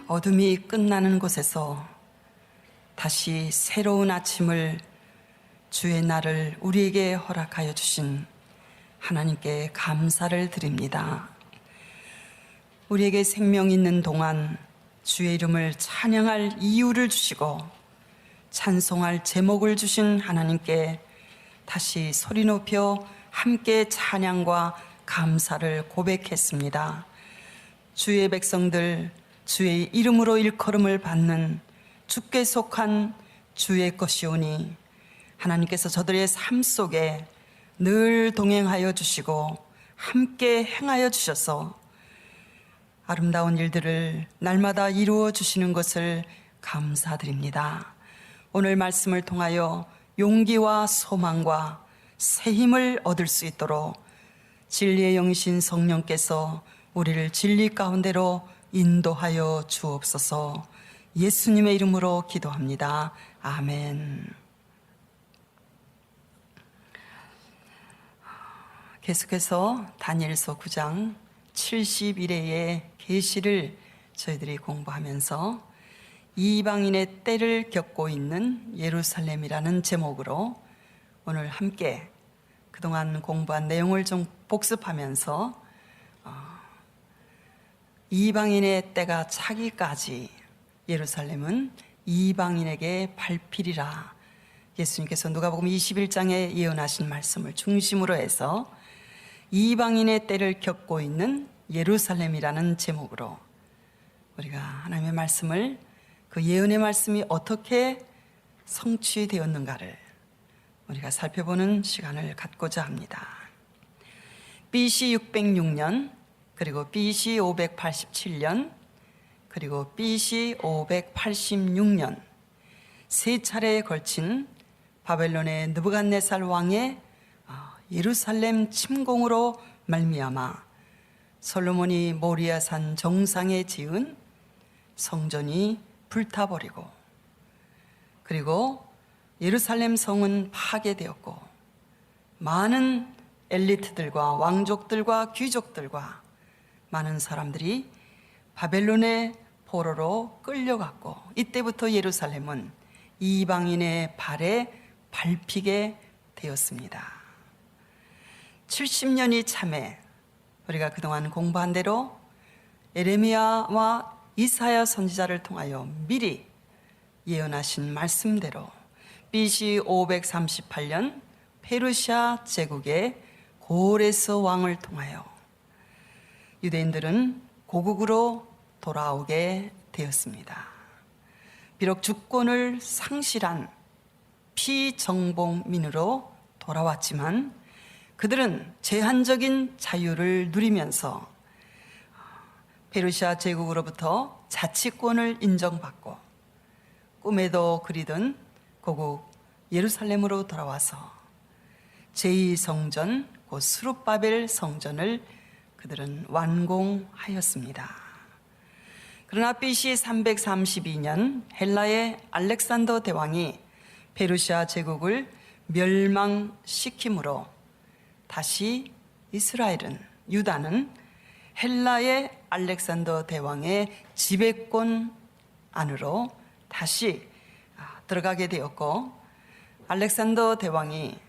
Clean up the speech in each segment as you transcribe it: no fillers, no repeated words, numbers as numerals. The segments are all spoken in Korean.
어둠이 끝나는 곳에서 다시 새로운 아침을, 주의 날을 우리에게 허락하여 주신 하나님께 감사를 드립니다. 우리에게 생명 있는 동안 주의 이름을 찬양할 이유를 주시고 찬송할 제목을 주신 하나님께 다시 소리 높여 함께 찬양과 감사를 고백했습니다. 주의 백성들, 주의 이름으로 일컬음을 받는 주께 속한 주의 것이오니 하나님께서 저들의 삶 속에 늘 동행하여 주시고 함께 행하여 주셔서 아름다운 일들을 날마다 이루어 주시는 것을 감사드립니다. 오늘 말씀을 통하여 용기와 소망과 새 힘을 얻을 수 있도록 진리의 영이신 성령께서 우리를 진리 가운데로 인도하여 주옵소서. 예수님의 이름으로 기도합니다. 아멘. 계속해서 다니엘서 9장 71회의 계시를 저희들이 공부하면서 이방인의 때를 겪고 있는 예루살렘이라는 제목으로 오늘 함께 그동안 공부한 내용을 좀 복습하면서 이방인의 때가 차기까지 예루살렘은 이방인에게 밟히리라. 예수님께서 누가복음 21장에 예언하신 말씀을 중심으로 해서 이방인의 때를 겪고 있는 예루살렘이라는 제목으로 우리가 하나님의 말씀을, 그 예언의 말씀이 어떻게 성취되었는가를 우리가 살펴보는 시간을 갖고자 합니다. BC 606년, 그리고 BC 587년, 그리고 BC 586년 세 차례에 걸친 바벨론의 느부갓네살 왕의 예루살렘 침공으로 말미암아 솔로몬이 모리아산 정상에 지은 성전이 불타버리고, 그리고 예루살렘 성은 파괴되었고 많은 엘리트들과 왕족들과 귀족들과 많은 사람들이 바벨론의 포로로 끌려갔고, 이때부터 예루살렘은 이방인의 발에 밟히게 되었습니다. 70년이 참에 우리가 그동안 공부한 대로 에레미야와 이사야 선지자를 통하여 미리 예언하신 말씀대로 BC 538년 페르시아 제국의 고레스 왕을 통하여 유대인들은 고국으로 돌아오게 되었습니다. 비록 주권을 상실한 피정복민으로 돌아왔지만 그들은 제한적인 자유를 누리면서 페르시아 제국으로부터 자치권을 인정받고 꿈에도 그리던 고국 예루살렘으로 돌아와서 제2성전, 곧 스룹바벨 성전을 그들은 완공하였습니다. 그러나 BC 332년 헬라의 알렉산더 대왕이 페르시아 제국을 멸망시킴으로 다시 이스라엘은, 유다는 헬라의 알렉산더 대왕의 지배권 안으로 다시 들어가게 되었고, 알렉산더 대왕이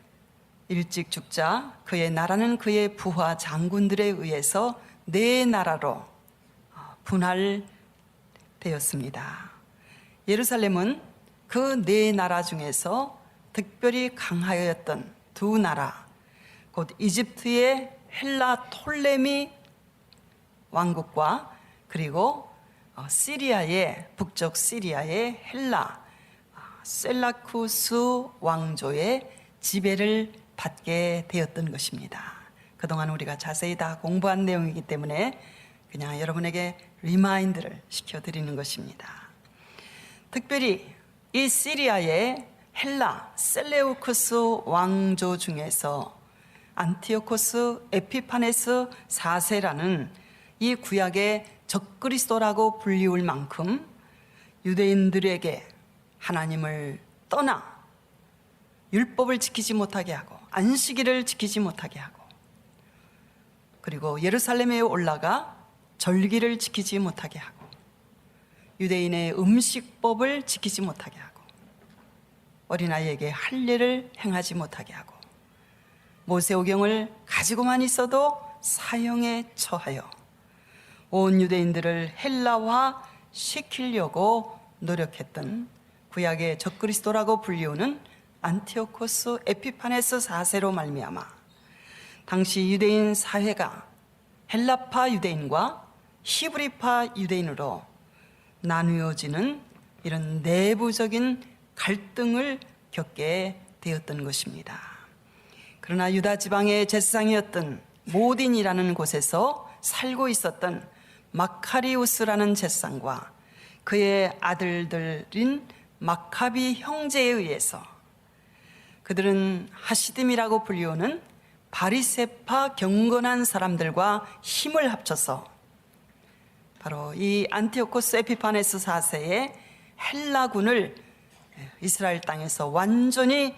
일찍 죽자 그의 나라는 그의 부하 장군들에 의해서 네 나라로 분할되었습니다. 예루살렘은 그 네 나라 중에서 특별히 강하였던 두 나라, 곧 이집트의 헬라 톨레미 왕국과 그리고 시리아의, 북쪽 시리아의 헬라 셀라쿠스 왕조의 지배를 받게 되었던 것입니다. 그동안 우리가 자세히 다 공부한 내용이기 때문에 그냥 여러분에게 리마인드를 시켜드리는 것입니다. 특별히 이 시리아의 헬라 셀레우쿠스 왕조 중에서 안티오코스 에피파네스 4세라는 이 구약의 적그리스도라고 불리울 만큼 유대인들에게 하나님을 떠나 율법을 지키지 못하게 하고 안식일을 지키지 못하게 하고, 그리고 예루살렘에 올라가 절기를 지키지 못하게 하고 유대인의 음식법을 지키지 못하게 하고 어린아이에게 할례를 행하지 못하게 하고 모세오경을 가지고만 있어도 사형에 처하여 온 유대인들을 헬라화 시키려고 노력했던 구약의 적그리스도라고 불리우는 안티오코스 에피파네스 4세로 말미암아 당시 유대인 사회가 헬라파 유대인과 히브리파 유대인으로 나누어지는 이런 내부적인 갈등을 겪게 되었던 것입니다. 그러나 유다 지방의 제사장이었던 모딘이라는 곳에서 살고 있었던 마카리우스라는 제사장과 그의 아들들인 마카비 형제에 의해서 그들은 하시딤이라고 불리우는 바리새파 경건한 사람들과 힘을 합쳐서 바로 이 안티오코스 에피파네스 4세의 헬라군을 이스라엘 땅에서 완전히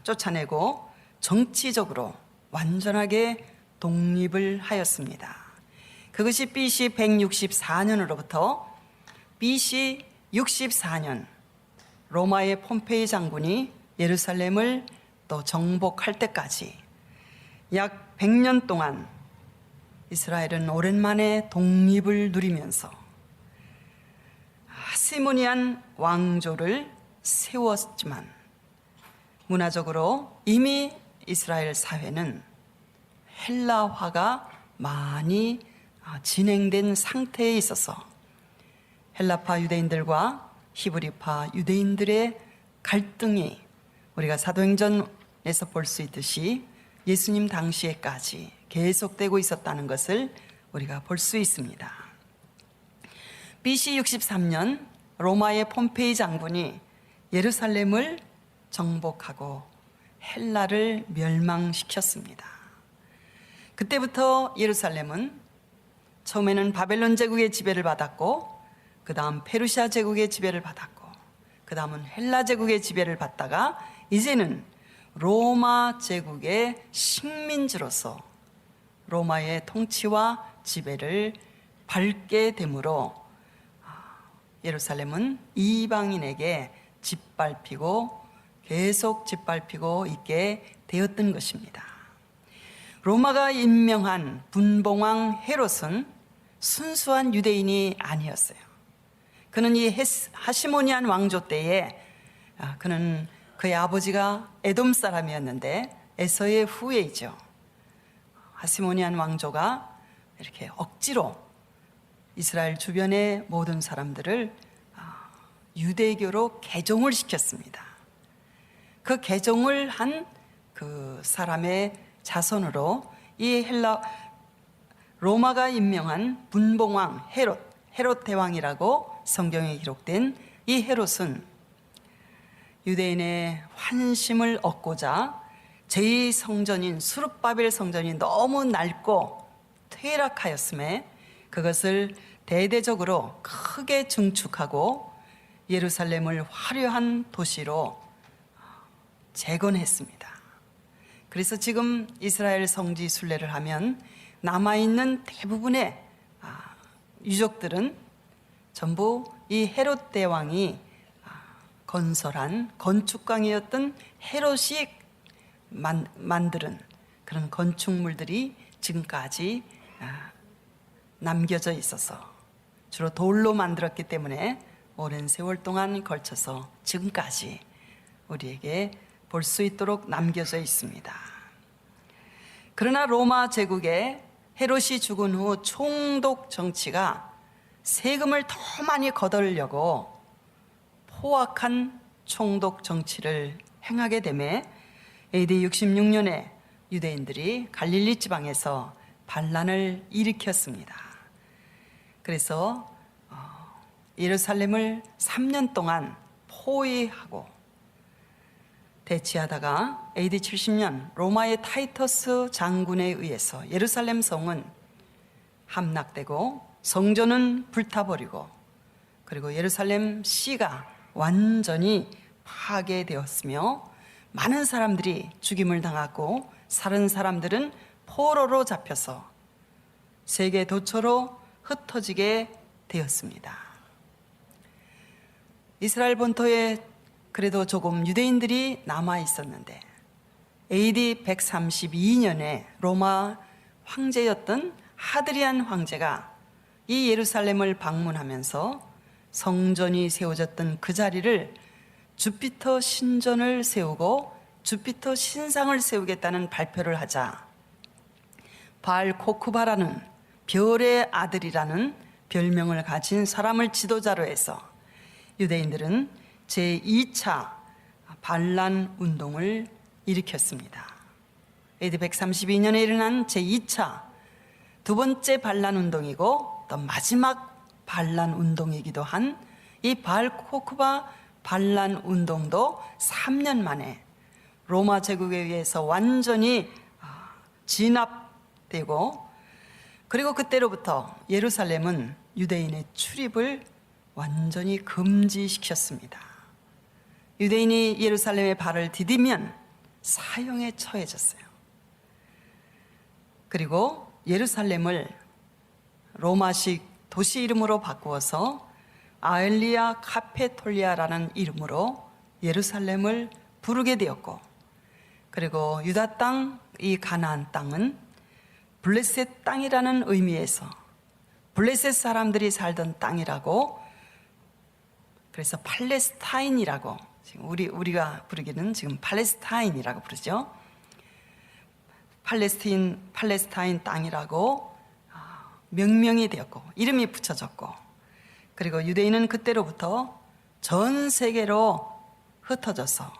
쫓아내고 정치적으로 완전하게 독립을 하였습니다. 그것이 BC 164년으로부터 BC 64년 로마의 폼페이 장군이 예루살렘을 또 정복할 때까지 약 100년 동안 이스라엘은 오랜만에 독립을 누리면서 하시모니안 왕조를 세웠지만 문화적으로 이미 이스라엘 사회는 헬라화가 많이 진행된 상태에 있어서 헬라파 유대인들과 히브리파 유대인들의 갈등이 우리가 사도행전에서 볼 수 있듯이 예수님 당시에까지 계속되고 있었다는 것을 우리가 볼 수 있습니다. BC 63년 로마의 폼페이 장군이 예루살렘을 정복하고 헬라를 멸망시켰습니다. 그때부터 예루살렘은 처음에는 바벨론 제국의 지배를 받았고 그 다음 페르시아 제국의 지배를 받았고 그 다음은 헬라 제국의 지배를 받다가 이제는 로마 제국의 식민지로서 로마의 통치와 지배를 밟게 되므로 예루살렘은 이방인에게 짓밟히고 계속 짓밟히고 있게 되었던 것입니다. 로마가 임명한 분봉왕 헤롯은 순수한 유대인이 아니었어요. 그는 이 하시모니안 왕조 때에 그는 그의 아버지가 에돔 사람이었는데 에서의 후예이죠. 하시모니안 왕조가 이렇게 억지로 이스라엘 주변의 모든 사람들을 유대교로 개종을 시켰습니다. 그 개종을 한 그 사람의 자손으로 이 로마가 임명한 분봉왕 헤롯 대왕이라고 성경에 기록된 이 헤롯은 유대인의 환심을 얻고자 제2성전인 수룹바벨 성전이 너무 낡고 퇴락하였음에 그것을 대대적으로 크게 증축하고 예루살렘을 화려한 도시로 재건했습니다. 그래서 지금 이스라엘 성지 순례를 하면 남아있는 대부분의 유적들은 전부 이 헤롯 대왕이 건설한 건축광이었던 헤롯이 만드는 그런 건축물들이 지금까지 남겨져 있어서 주로 돌로 만들었기 때문에 오랜 세월 동안 걸쳐서 지금까지 우리에게 볼 수 있도록 남겨져 있습니다. 그러나 로마 제국의 헤롯이 죽은 후 총독 정치가 세금을 더 많이 거두려고 포악한 총독 정치를 행하게 되매 AD 66년에 유대인들이 갈릴리 지방에서 반란을 일으켰습니다. 그래서 예루살렘을 3년 동안 포위하고 대치하다가 AD 70년 로마의 타이터스 장군에 의해서 예루살렘 성은 함락되고 성전은 불타버리고 그리고 예루살렘 시가 완전히 파괴되었으며 많은 사람들이 죽임을 당하고 살은 사람들은 포로로 잡혀서 세계 도처로 흩어지게 되었습니다. 이스라엘 본토에 그래도 조금 유대인들이 남아 있었는데 AD 132년에 로마 황제였던 하드리안 황제가 이 예루살렘을 방문하면서 성전이 세워졌던 그 자리를 주피터 신전을 세우고 주피터 신상을 세우겠다는 발표를 하자 바알 코크바라는 별의 아들이라는 별명을 가진 사람을 지도자로 해서 유대인들은 제2차 반란 운동을 일으켰습니다. AD 132년에 일어난 제2차 두 번째 반란 운동이고 또 마지막 반란 운동이기도 한 이 바알 코크바 반란 운동도 3년 만에 로마 제국에 의해서 완전히 진압되고, 그리고 그때로부터 예루살렘은 유대인의 출입을 완전히 금지시켰습니다. 유대인이 예루살렘에 발을 디디면 사형에 처해졌어요. 그리고 예루살렘을 로마식 도시 이름으로 바꾸어서 아엘리아 카페톨리아라는 이름으로 예루살렘을 부르게 되었고, 그리고 유다 땅, 이 가나안 땅은 블레셋 땅이라는 의미에서 블레셋 사람들이 살던 땅이라고, 그래서 팔레스타인이라고, 지금 우리가 부르기는 지금 팔레스타인이라고 부르죠. 팔레스타인 땅이라고 명명이 되었고 이름이 붙여졌고, 그리고 유대인은 그때로부터 전 세계로 흩어져서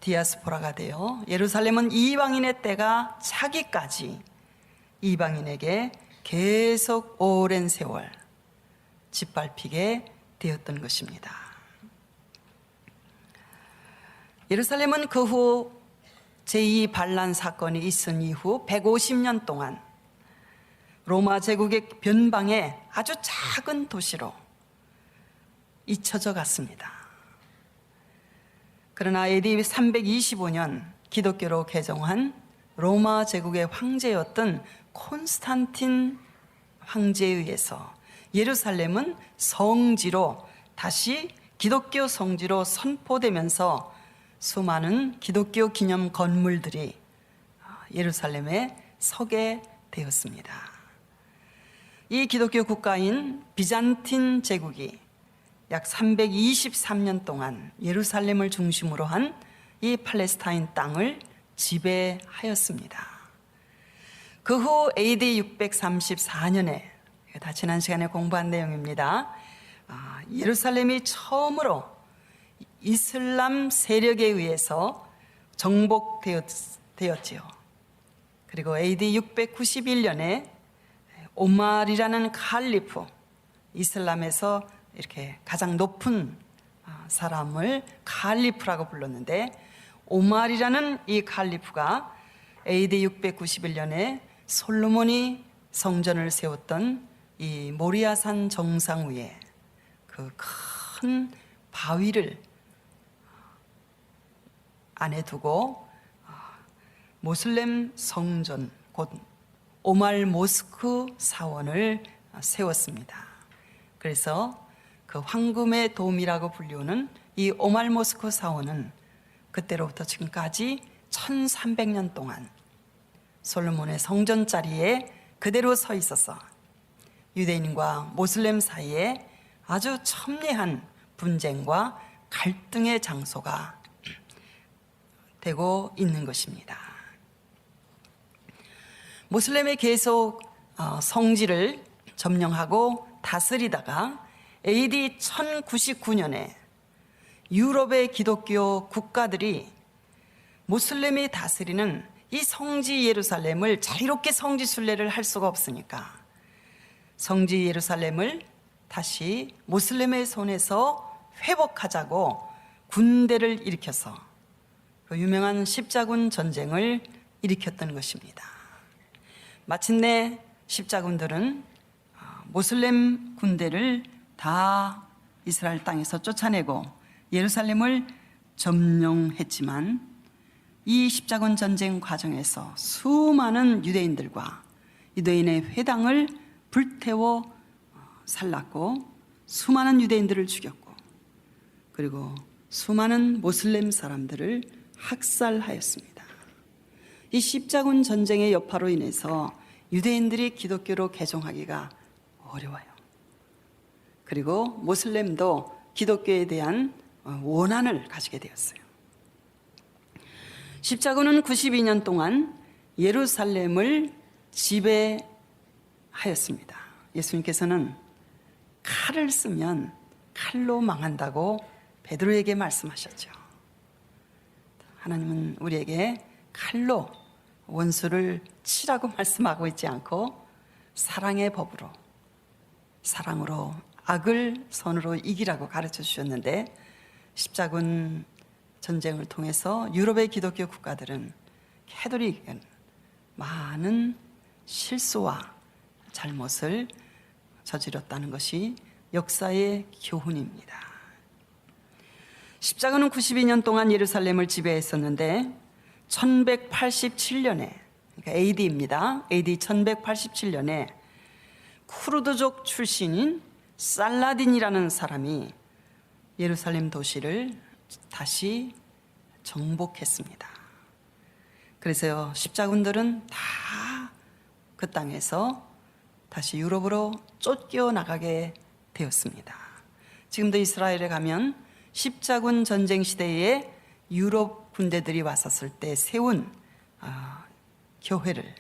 디아스포라가 되어 예루살렘은 이방인의 때가 차기까지 이방인에게 계속 오랜 세월 짓밟히게 되었던 것입니다. 예루살렘은 그 후 제2 반란 사건이 있은 이후 150년 동안 로마 제국의 변방에 아주 작은 도시로 잊혀져 갔습니다. 그러나 AD 325년 기독교로 개종한 로마 제국의 황제였던 콘스탄틴 황제에 의해서 예루살렘은 성지로 다시 기독교 성지로 선포되면서 수많은 기독교 기념 건물들이 예루살렘에 서게 되었습니다. 이 기독교 국가인 비잔틴 제국이 약 323년 동안 예루살렘을 중심으로 한 이 팔레스타인 땅을 지배하였습니다. 그 후 AD 634년에, 다 지난 시간에 공부한 내용입니다. 예루살렘이 처음으로 이슬람 세력에 의해서 정복되었지요. 그리고 AD 691년에 오말이라는 칼리프, 이슬람에서 이렇게 가장 높은 사람을 칼리프라고 불렀는데, 오말이라는 이 칼리프가 AD 691년에 솔로몬이 성전을 세웠던 이 모리아산 정상 위에 그 큰 바위를 안에 두고 모슬렘 성전, 곧 오말 모스크 사원을 세웠습니다. 그래서 그 황금의 돔이라고 불리우는 이 오말 모스크 사원은 그때로부터 지금까지 1300년 동안 솔로몬의 성전 자리에 그대로 서 있어서 유대인과 모슬렘 사이에 아주 첨예한 분쟁과 갈등의 장소가 되고 있는 것입니다. 모슬렘이 계속 성지를 점령하고 다스리다가 AD 1099년에 유럽의 기독교 국가들이 모슬렘이 다스리는 이 성지 예루살렘을 자유롭게 성지 순례를 할 수가 없으니까 성지 예루살렘을 다시 모슬렘의 손에서 회복하자고 군대를 일으켜서 그 유명한 십자군 전쟁을 일으켰던 것입니다. 마침내 십자군들은 모슬렘 군대를 다 이스라엘 땅에서 쫓아내고 예루살렘을 점령했지만, 이 십자군 전쟁 과정에서 수많은 유대인들과 유대인의 회당을 불태워 살랐고 수많은 유대인들을 죽였고 그리고 수많은 모슬렘 사람들을 학살하였습니다. 이 십자군 전쟁의 여파로 인해서 유대인들이 기독교로 개종하기가 어려워요. 그리고 모슬렘도 기독교에 대한 원한을 가지게 되었어요. 십자군은 92년 동안 예루살렘을 지배하였습니다. 예수님께서는 칼을 쓰면 칼로 망한다고 베드로에게 말씀하셨죠. 하나님은 우리에게 칼로 원수를 치라고 말씀하고 있지 않고 사랑의 법으로, 사랑으로 악을 선으로 이기라고 가르쳐 주셨는데, 십자군 전쟁을 통해서 유럽의 기독교 국가들은 캐톨릭은 많은 실수와 잘못을 저질렀다는 것이 역사의 교훈입니다. 십자군은 92년 동안 예루살렘을 지배했었는데 1187년에, 그러니까 AD입니다. AD 1187년에 쿠르드족 출신인 살라딘이라는 사람이 예루살렘 도시를 다시 정복했습니다. 그래서 십자군들은 다 그 땅에서 다시 유럽으로 쫓겨나가게 되었습니다. 지금도 이스라엘에 가면 십자군 전쟁 시대에 유럽 군대들이 왔었을 때 세운 교회를,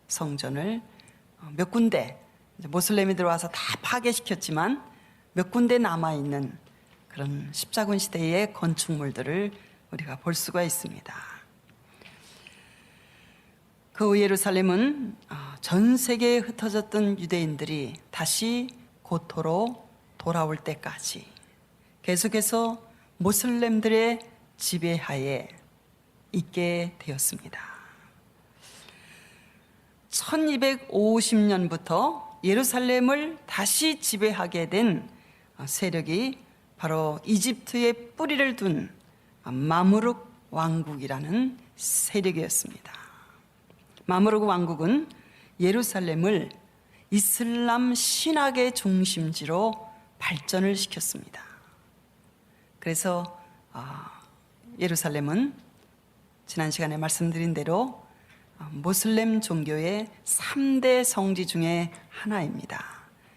성전을 몇 군데, 모슬렘이 들어와서 다 파괴시켰지만 몇 군데 남아있는 그런 십자군 시대의 건축물들을 우리가 볼 수가 있습니다. 그 예루살렘은 전 세계에 흩어졌던 유대인들이 다시 고토로 돌아올 때까지 계속해서 모슬렘들의 지배하에 있게 되었습니다. 1250년부터 예루살렘을 다시 지배하게 된 세력이 바로 이집트에 뿌리를 둔 마무룩 왕국이라는 세력이었습니다. 마무룩 왕국은 예루살렘을 이슬람 신학의 중심지로 발전을 시켰습니다. 그래서 예루살렘은 지난 시간에 말씀드린 대로 모슬렘 종교의 3대 성지 중에 하나입니다.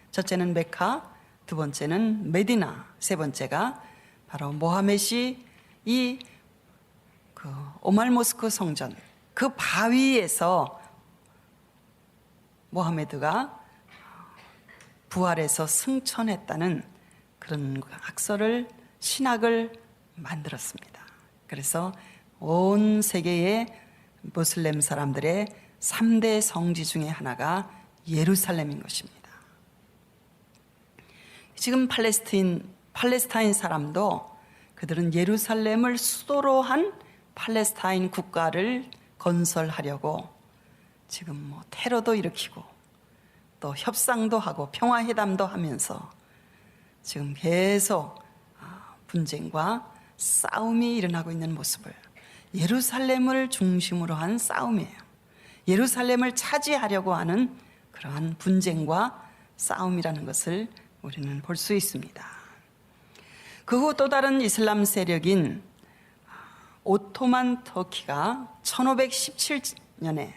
첫째는 메카, 두 번째는 메디나, 세 번째가 바로 모하멧이 이 오말 모스크 성전, 그 바위에서 모하메드가 부활해서 승천했다는 그런 학설을, 신학을 만들었습니다. 그래서 온 세계의 모슬렘 사람들의 3대 성지 중에 하나가 예루살렘인 것입니다. 지금 팔레스타인 사람도 그들은 예루살렘을 수도로 한 팔레스타인 국가를 건설하려고 지금 테러도 일으키고 또 협상도 하고 평화회담도 하면서 지금 계속 분쟁과 싸움이 일어나고 있는 모습을, 예루살렘을 중심으로 한 싸움이에요. 예루살렘을 차지하려고 하는 그러한 분쟁과 싸움이라는 것을 우리는 볼 수 있습니다. 그 후 또 다른 이슬람 세력인 오토만 터키가 1517년에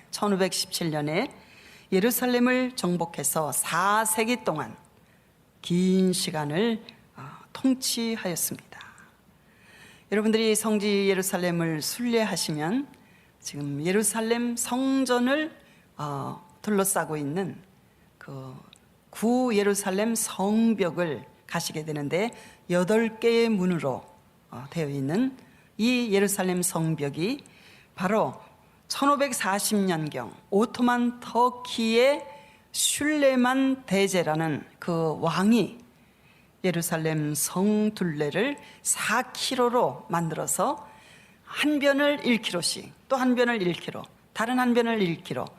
예루살렘을 정복해서 4세기 동안 긴 시간을 통치하였습니다. 여러분들이 성지 예루살렘을 순례하시면 지금 예루살렘 성전을 둘러싸고 있는 그 구 예루살렘 성벽을 가시게 되는데 8개의 문으로 되어 있는 이 예루살렘 성벽이 바로 1540년경 오토만 터키의 슐레만 대제라는 그 왕이 예루살렘 성 둘레를 4km로 만들어서 한 변을 1km씩, 또 한 변을 1km, 다른 한 변을 1km,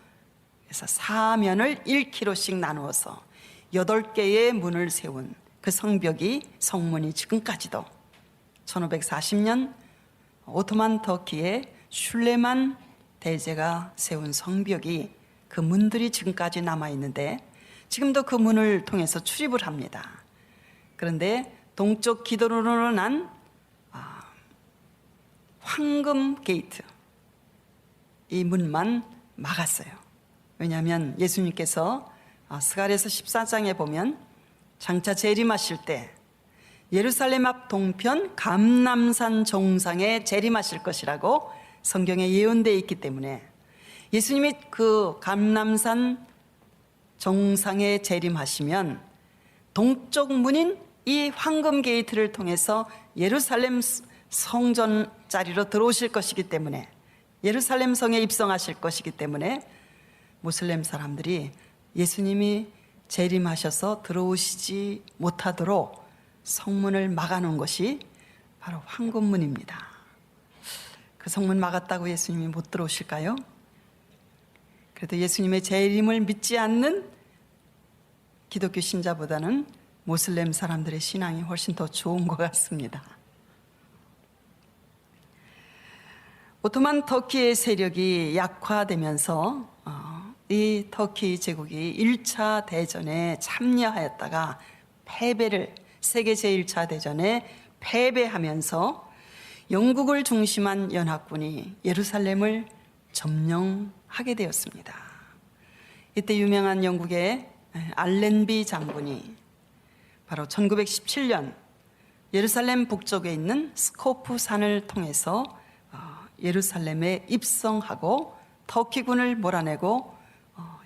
그래서 4면을 1km씩 나누어서 8개의 문을 세운 그 성벽이, 성문이 지금까지도 1540년 오토만 터키의 슐레만 대제가 세운 성벽이, 그 문들이 지금까지 남아있는데 지금도 그 문을 통해서 출입을 합니다. 그런데 동쪽 기도로로 난 황금 게이트, 이 문만 막았어요. 왜냐하면 예수님께서 스가랴서 14장에 보면 장차 재림하실 때 예루살렘 앞 동편 감람산 정상에 재림하실 것이라고 성경에 예언되어 있기 때문에 예수님이 그 감람산 정상에 재림하시면 동쪽 문인 이 황금 게이트를 통해서 예루살렘 성전 자리로 들어오실 것이기 때문에, 예루살렘 성에 입성하실 것이기 때문에 모슬렘 사람들이 예수님이 재림하셔서 들어오시지 못하도록 성문을 막아놓은 것이 바로 황금문입니다. 그 성문 막았다고 예수님이 못 들어오실까요? 그래도 예수님의 재림을 믿지 않는 기독교 신자보다는 모슬렘 사람들의 신앙이 훨씬 더 좋은 것 같습니다. 오토만 터키의 세력이 약화되면서 이 터키 제국이 1차 대전에 참여하였다가 세계 제1차 대전에 패배하면서 영국을 중심한 연합군이 예루살렘을 점령하게 되었습니다. 이때 유명한 영국의 알렌비 장군이 바로 1917년 예루살렘 북쪽에 있는 스코프 산을 통해서 예루살렘에 입성하고 터키군을 몰아내고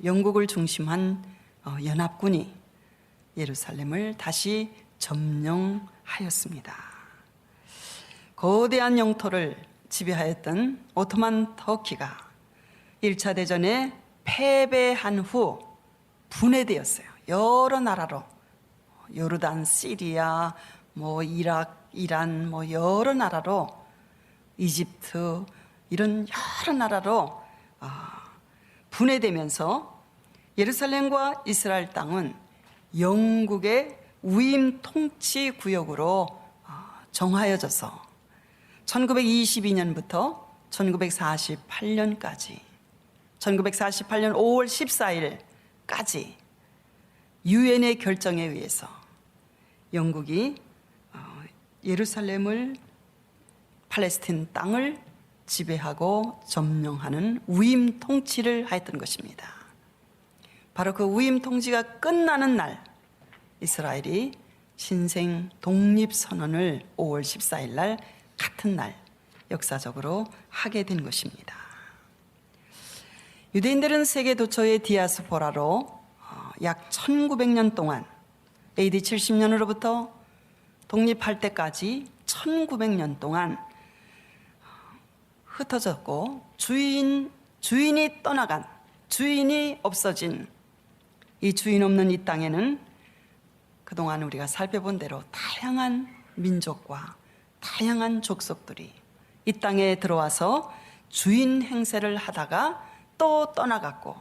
영국을 중심한 연합군이 예루살렘을 다시 점령하였습니다. 거대한 영토를 지배하였던 오토만 터키가 1차 대전에 패배한 후 분해되었어요. 여러 나라로, 요르단, 시리아, 이락, 이란, 여러 나라로, 이집트, 이런 여러 나라로 분해되면서 예루살렘과 이스라엘 땅은 영국의 위임 통치 구역으로 정하여져서 1922년부터 1948년까지 1948년 5월 14일까지 유엔의 결정에 의해서 영국이 예루살렘을, 팔레스틴 땅을 지배하고 점령하는 위임 통치를 하였던 것입니다. 바로 그 위임 통치가 끝나는 날 이스라엘이 신생 독립선언을 5월 14일 날 같은 날 역사적으로 하게 된 것입니다. 유대인들은 세계 도처의 디아스포라로 약 1900년 동안 AD 70년으로부터 독립할 때까지 1900년 동안 흩어졌고 주인이 떠나간, 주인이 없어진 이 주인 없는 이 땅에는 그동안 우리가 살펴본 대로 다양한 민족과 다양한 족속들이 이 땅에 들어와서 주인 행세를 하다가 또 떠나갔고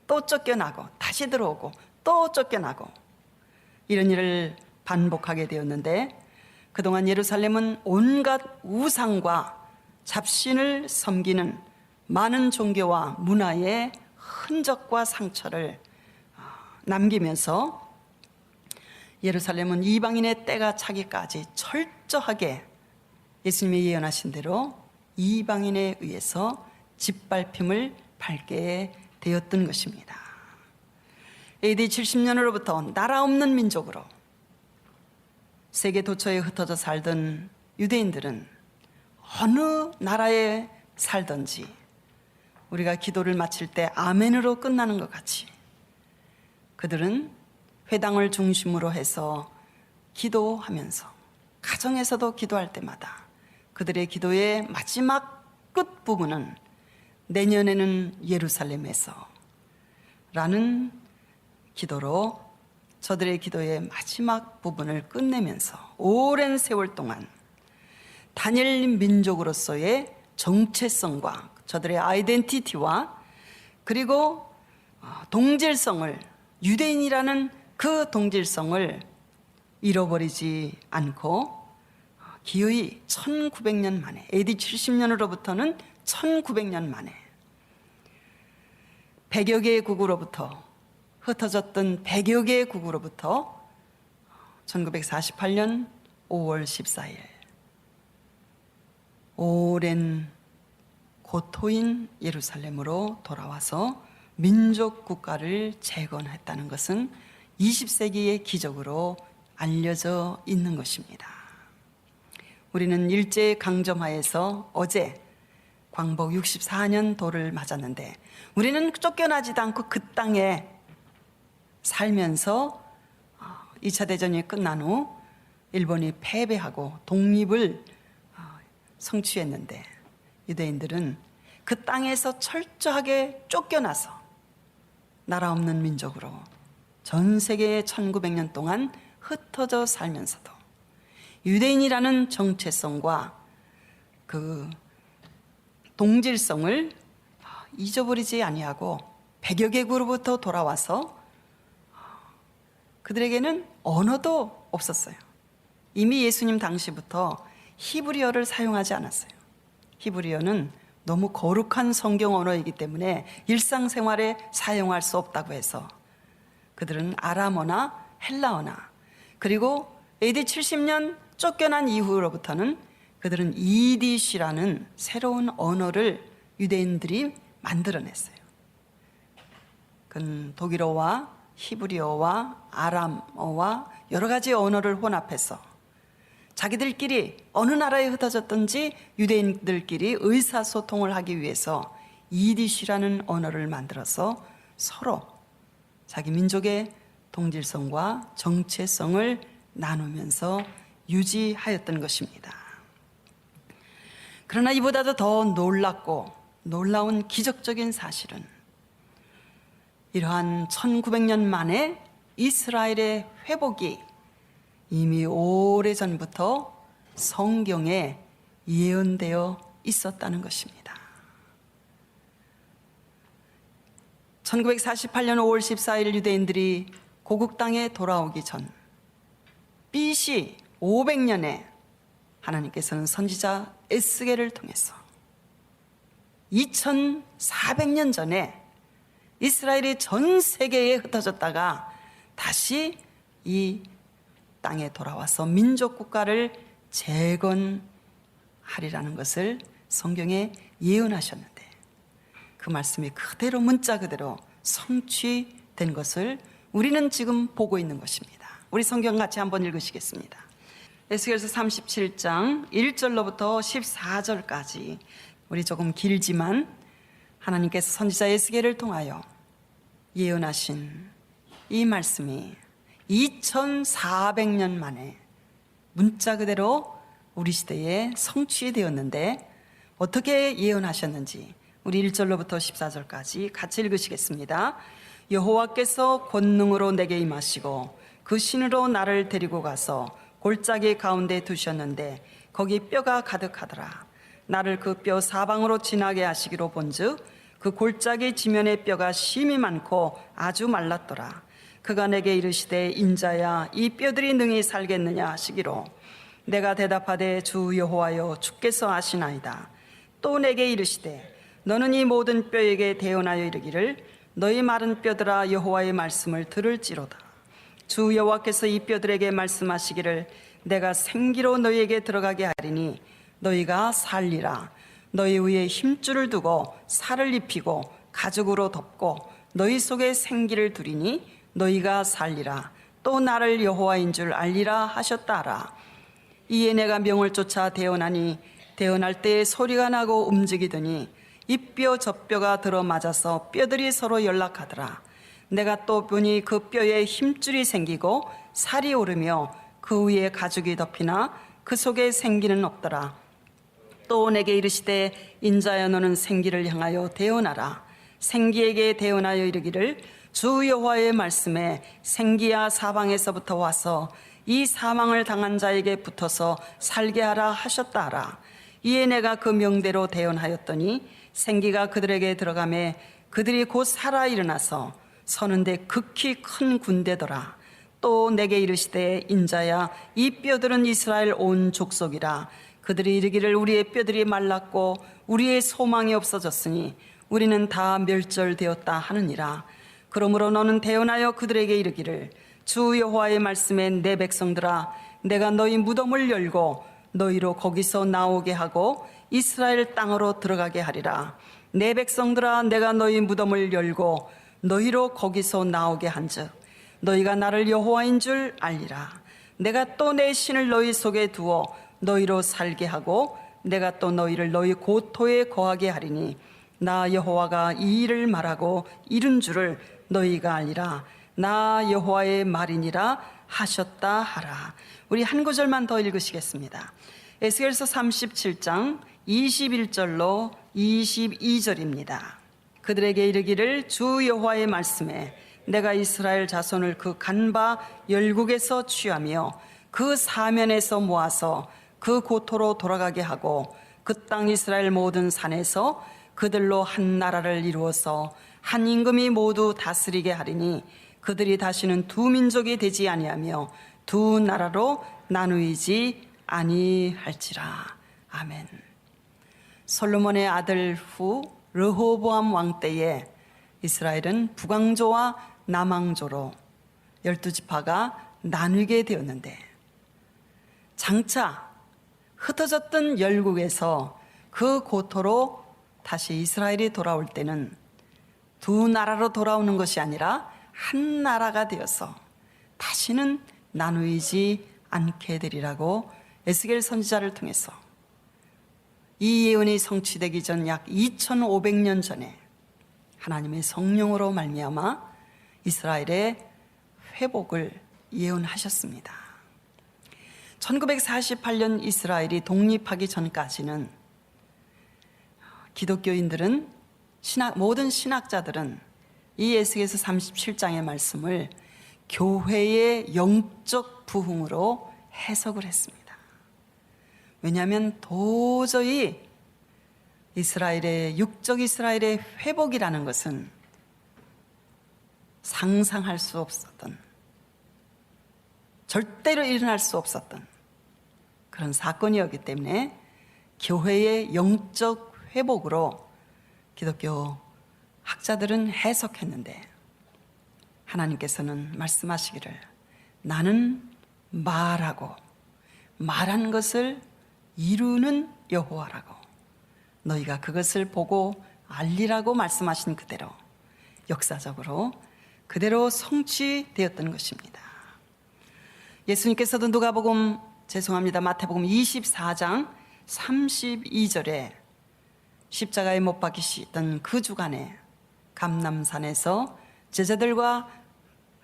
또 쫓겨나고 다시 들어오고 또 쫓겨나고 이런 일을 반복하게 되었는데, 그동안 예루살렘은 온갖 우상과 잡신을 섬기는 많은 종교와 문화의 흔적과 상처를 남기면서 예루살렘은 이방인의 때가 차기까지 철저하게 예수님이 예언하신 대로 이방인에 의해서 짓밟힘을 밟게 되었던 것입니다. AD 70년으로부터 나라 없는 민족으로 세계 도처에 흩어져 살던 유대인들은 어느 나라에 살든지 우리가 기도를 마칠 때 아멘으로 끝나는 것 같이 그들은 회당을 중심으로 해서 기도하면서 가정에서도 기도할 때마다 그들의 기도의 마지막 끝부분은 내년에는 예루살렘에서 라는 기도로 저들의 기도의 마지막 부분을 끝내면서 오랜 세월 동안 단일 민족으로서의 정체성과 저들의 아이덴티티와 그리고 동질성을, 유대인이라는 그 동질성을 잃어버리지 않고 기어이 1900년 만에, AD 70년으로부터는 1900년 만에 100여 개의 국으로부터, 흩어졌던 100여 개의 국으로부터 1948년 5월 14일 오랜 고토인 예루살렘으로 돌아와서 민족 국가를 재건했다는 것은 20세기의 기적으로 알려져 있는 것입니다. 우리는 일제 강점하에서 어제 광복 64년 도를 맞았는데 우리는 쫓겨나지도 않고 그 땅에 살면서 2차 대전이 끝난 후 일본이 패배하고 독립을 성취했는데 유대인들은 그 땅에서 철저하게 쫓겨나서 나라 없는 민족으로 전 세계에 1900년 동안 흩어져 살면서도 유대인이라는 정체성과 그 동질성을 잊어버리지 아니하고 100여 개국으로부터 돌아와서 그들에게는 언어도 없었어요. 이미 예수님 당시부터 히브리어를 사용하지 않았어요. 히브리어는 너무 거룩한 성경 언어이기 때문에 일상생활에 사용할 수 없다고 해서 그들은 아람어나 헬라어나 그리고 AD 70년 쫓겨난 이후로부터는 그들은 이디시라는 새로운 언어를 유대인들이 만들어냈어요. 그건 독일어와 히브리어와 아람어와 여러 가지 언어를 혼합해서 자기들끼리 어느 나라에 흩어졌든지 유대인들끼리 의사소통을 하기 위해서 이디시라는 언어를 만들어서 서로 자기 민족의 동질성과 정체성을 나누면서 유지하였던 것입니다. 그러나 이보다도 더 놀랍고 놀라운 기적적인 사실은 이러한 1900년 만에 이스라엘의 회복이 이미 오래전부터 성경에 예언되어 있었다는 것입니다. 1948년 5월 14일 유대인들이 고국 땅에 돌아오기 전 BC 500년에 하나님께서는 선지자 에스겔을 통해서 2400년 전에 이스라엘이 전 세계에 흩어졌다가 다시 이 땅에 돌아와서 민족 국가를 재건하리라는 것을 성경에 예언하셨는데 그 말씀이 그대로 문자 그대로 성취된 것을 우리는 지금 보고 있는 것입니다. 우리 성경 같이 한번 읽으시겠습니다. 에스겔서 37장 1절로부터 14절까지 우리 조금 길지만 하나님께서 선지자 에스겔을 통하여 예언하신 이 말씀이 2400년 만에 문자 그대로 우리 시대에 성취되었는데 어떻게 예언하셨는지 우리 1절로부터 14절까지 같이 읽으시겠습니다. 여호와께서 권능으로 내게 임하시고 그 신으로 나를 데리고 가서 골짜기 가운데 두셨는데 거기 뼈가 가득하더라. 나를 그 뼈 사방으로 지나게 하시기로 본즉 그 골짜기 지면의 뼈가 심이 많고 아주 말랐더라. 그가 내게 이르시되 인자야 이 뼈들이 능히 살겠느냐 하시기로 내가 대답하되 주 여호와여 주께서 아시나이다. 또 내게 이르시되 너는 이 모든 뼈에게 대언하여 이르기를 너희 마른 뼈들아 여호와의 말씀을 들을지로다. 주 여호와께서 이 뼈들에게 말씀하시기를 내가 생기로 너희에게 들어가게 하리니 너희가 살리라. 너희 위에 힘줄을 두고 살을 입히고 가죽으로 덮고 너희 속에 생기를 두리니 너희가 살리라. 또 나를 여호와인 줄 알리라 하셨다라. 이에 내가 명을 쫓아 대언하니 대언할 때에 소리가 나고 움직이더니 이 뼈 저 뼈가 들어맞아서 뼈들이 서로 연락하더라. 내가 또 보니 그 뼈에 힘줄이 생기고 살이 오르며 그 위에 가죽이 덮이나 그 속에 생기는 없더라. 또 내게 이르시되 인자여 너는 생기를 향하여 대언하라. 생기에게 대언하여 이르기를 주 여호와의 말씀에 생기야 사방에서부터 와서 이 사망을 당한 자에게 붙어서 살게 하라 하셨다 하라. 이에 내가 그 명대로 대언하였더니 생기가 그들에게 들어가매 그들이 곧 살아 일어나서 서는데 극히 큰 군대더라. 또 내게 이르시되 인자야 이 뼈들은 이스라엘 온 족속이라. 그들이 이르기를 우리의 뼈들이 말랐고 우리의 소망이 없어졌으니 우리는 다 멸절되었다 하느니라. 그러므로 너는 대언하여 그들에게 이르기를 주 여호와의 말씀에 내 백성들아 내가 너희 무덤을 열고 너희로 거기서 나오게 하고 이스라엘 땅으로 들어가게 하리라. 내 백성들아, 내가 너희 무덤을 열고 너희로 거기서 나오게 한즉 너희가 나를 여호와인 줄 알리라. 내가 또 내 신을 너희 속에 두어 너희로 살게 하고 내가 또 너희를 너희 고토에 거하게 하리니 나 여호와가 이 일을 말하고 이룬 줄을 너희가 알리라. 나 여호와의 말이니라 하셨다 하라. 우리 한 구절만 더 읽으시겠습니다. 에스겔서 37장 21절로 22절입니다. 그들에게 이르기를 주 여호와의 말씀에 내가 이스라엘 자손을 그 간바 열국에서 취하며 그 사면에서 모아서 그 고토로 돌아가게 하고 그 땅 이스라엘 모든 산에서 그들로 한 나라를 이루어서 한 임금이 모두 다스리게 하리니 그들이 다시는 두 민족이 되지 아니하며 두 나라로 나누이지 아니할지라. 아멘. 솔로몬의 아들 후 르호보암 왕 때에 이스라엘은 북왕조와 남왕조로 12지파가 나누게 되었는데 장차 흩어졌던 열국에서 그 고토로 다시 이스라엘이 돌아올 때는 두 나라로 돌아오는 것이 아니라 한 나라가 되어서 다시는 나누이지 않게 되리라고 에스겔 선지자를 통해서 이 예언이 성취되기 전 약 2500년 전에 하나님의 성령으로 말미암아 이스라엘의 회복을 예언하셨습니다. 1948년 이스라엘이 독립하기 전까지는 기독교인들은 모든 신학자들은 이 에스겔서 37장의 말씀을 교회의 영적 부흥으로 해석을 했습니다. 왜냐하면 도저히 육적 이스라엘의 회복이라는 것은 상상할 수 없었던, 절대로 일어날 수 없었던 그런 사건이었기 때문에 교회의 영적 회복으로 기독교 학자들은 해석했는데 하나님께서는 말씀하시기를 나는 말하고 말한 것을 이루는 여호와라고 너희가 그것을 보고 알리라고 말씀하신 그대로 역사적으로 그대로 성취되었던 것입니다. 예수님께서도 마태복음 24장 32절에 십자가에 못 박히시던 그 주간에 감람산에서 제자들과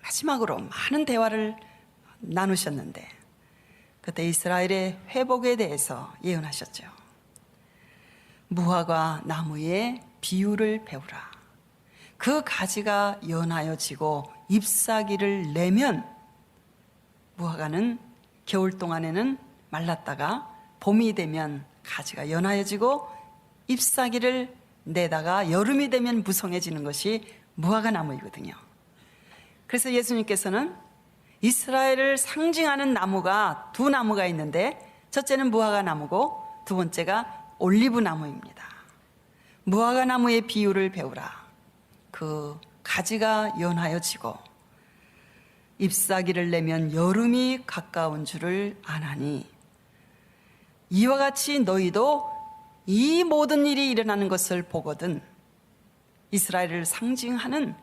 마지막으로 많은 대화를 나누셨는데 그때 이스라엘의 회복에 대해서 예언하셨죠. 무화과 나무의 비유를 배우라. 그 가지가 연하여 지고 잎사귀를 내면 무화과는 겨울 동안에는 말랐다가 봄이 되면 가지가 연하여지고 잎사귀를 내다가 여름이 되면 무성해지는 것이 무화과 나무이거든요. 그래서 예수님께서는 이스라엘을 상징하는 나무가 두 나무가 있는데 첫째는 무화과 나무고 두 번째가 올리브 나무입니다. 무화과 나무의 비유를 배우라. 그 가지가 연하여지고 잎사귀를 내면 여름이 가까운 줄을 아나니 이와 같이 너희도 이 모든 일이 일어나는 것을 보거든 이스라엘을 상징하는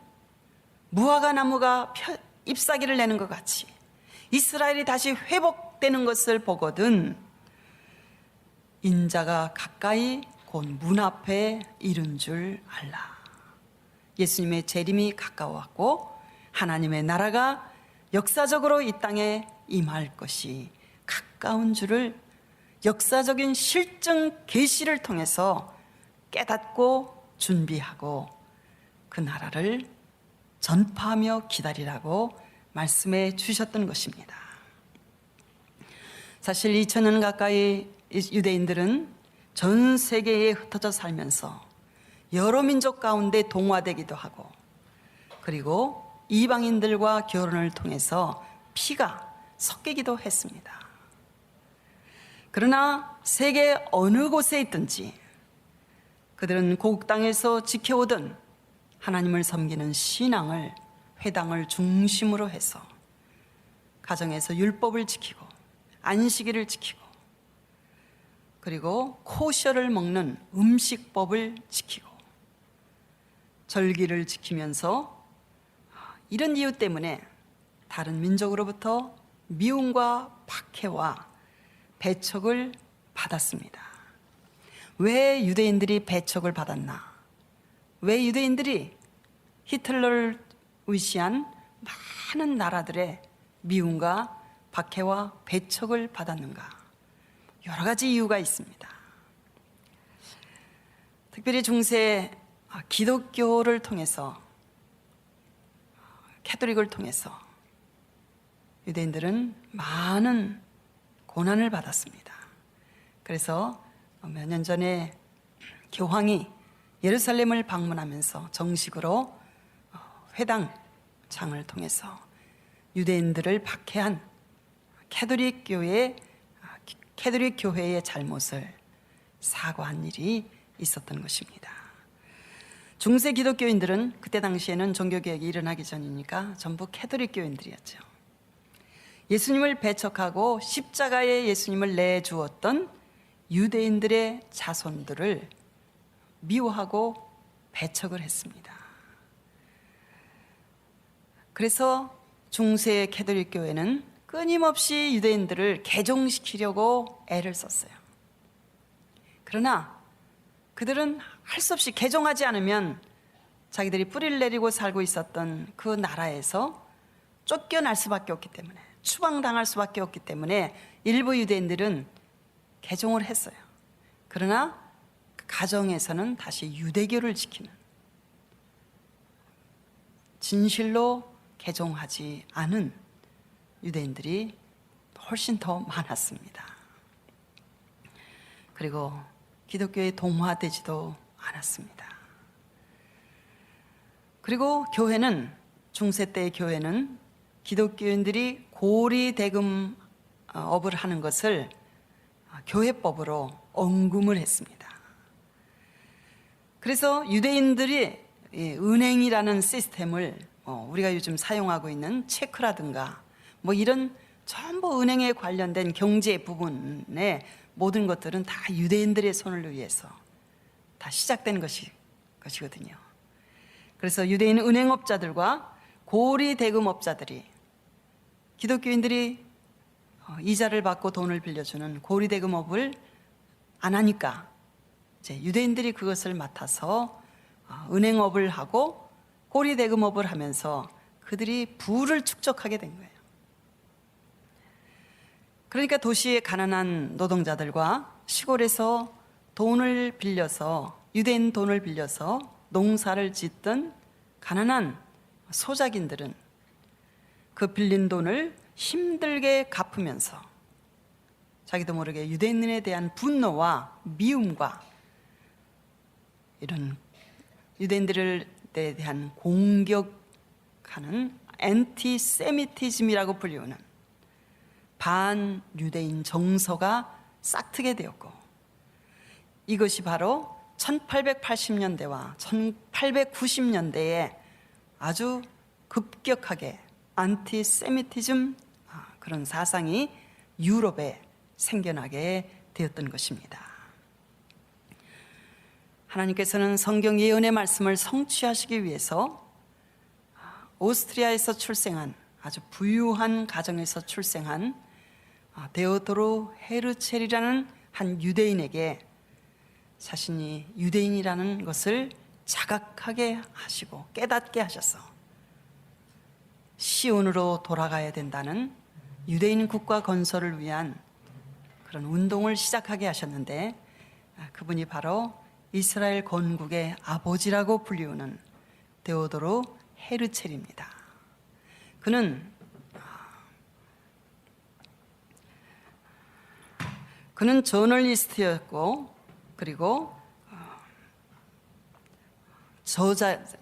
무화과 나무가 잎사귀를 내는 것 같이 이스라엘이 다시 회복되는 것을 보거든 인자가 가까이 곧 문 앞에 이른 줄 알라. 예수님의 재림이 가까웠고 하나님의 나라가 역사적으로 이 땅에 임할 것이 가까운 줄을 역사적인 실증 계시를 통해서 깨닫고 준비하고 그 나라를 전파하며 기다리라고 말씀해 주셨던 것입니다. 사실 2000년 가까이 유대인들은 전 세계에 흩어져 살면서 여러 민족 가운데 동화되기도 하고 그리고 이방인들과 결혼을 통해서 피가 섞이기도 했습니다. 그러나 세계 어느 곳에 있든지 그들은 고국 땅에서 지켜오던 하나님을 섬기는 신앙을 회당을 중심으로 해서 가정에서 율법을 지키고 안식일을 지키고 그리고 코셔를 먹는 음식법을 지키고 절기를 지키면서 이런 이유 때문에 다른 민족으로부터 미움과 박해와 배척을 받았습니다. 왜 유대인들이 배척을 받았나? 왜 유대인들이 히틀러를 위시한 많은 나라들의 미움과 박해와 배척을 받았는가? 여러 가지 이유가 있습니다. 특별히 중세 기독교를 통해서, 캐톨릭을 통해서 유대인들은 많은 고난을 받았습니다. 그래서 몇 년 전에 교황이 예루살렘을 방문하면서 정식으로 회당장을 통해서 유대인들을 박해한 캐톨릭 교회의 잘못을 사과한 일이 있었던 것입니다. 중세 기독교인들은 그때 당시에는 종교개혁이 일어나기 전이니까 전부 캐톨릭 교인들이었죠. 예수님을 배척하고 십자가에 예수님을 내주었던 유대인들의 자손들을 미워하고 배척을 했습니다. 그래서 중세 캐톨릭 교회는 끊임없이 유대인들을 개종시키려고 애를 썼어요. 그러나 그들은 할 수 없이 개종하지 않으면 자기들이 뿌리를 내리고 살고 있었던 그 나라에서 쫓겨날 수밖에 없기 때문에, 추방당할 수밖에 없기 때문에 일부 유대인들은 개종을 했어요. 그러나 그 가정에서는 다시 유대교를 지키는, 진실로 개종하지 않은 유대인들이 훨씬 더 많았습니다. 그리고 기독교에 동화되지도 않았습니다. 그리고 교회는, 중세 때의 교회는 기독교인들이 고리대금업을 하는 것을 교회법으로 언금을 했습니다. 그래서 유대인들이 은행이라는 시스템을 우리가 요즘 사용하고 있는 체크라든가 이런 전부 은행에 관련된 경제 부분의 모든 것들은 다 유대인들의 손을 의해서 다 시작된 것이거든요. 그래서 유대인 은행업자들과 고리대금업자들이 기독교인들이 이자를 받고 돈을 빌려주는 고리대금업을 안 하니까 이제 유대인들이 그것을 맡아서 은행업을 하고 고리대금업을 하면서 그들이 부를 축적하게 된 거예요. 그러니까 도시의 가난한 노동자들과 시골에서 돈을 빌려서, 유대인 돈을 빌려서 농사를 짓던 가난한 소작인들은 그 빌린 돈을 힘들게 갚으면서 자기도 모르게 유대인에 대한 분노와 미움과 이런 유대인들에 대한 공격하는 엔티세미티즘이라고 불리우는 반유대인 정서가 싹트게 되었고, 이것이 바로 1880년대와 1890년대에 아주 급격하게 안티세미티즘 그런 사상이 유럽에 생겨나게 되었던 것입니다. 하나님께서는 성경 예언의 말씀을 성취하시기 위해서 오스트리아에서 출생한, 아주 부유한 가정에서 출생한 데오도로 헤르첼이라는 한 유대인에게 자신이 유대인이라는 것을 자각하게 하시고 깨닫게 하셔서 시온으로 돌아가야 된다는 유대인 국가 건설을 위한 그런 운동을 시작하게 하셨는데, 그분이 바로 이스라엘 건국의 아버지라고 불리우는 데오도로 헤르첼입니다. 그는 저널리스트였고, 그리고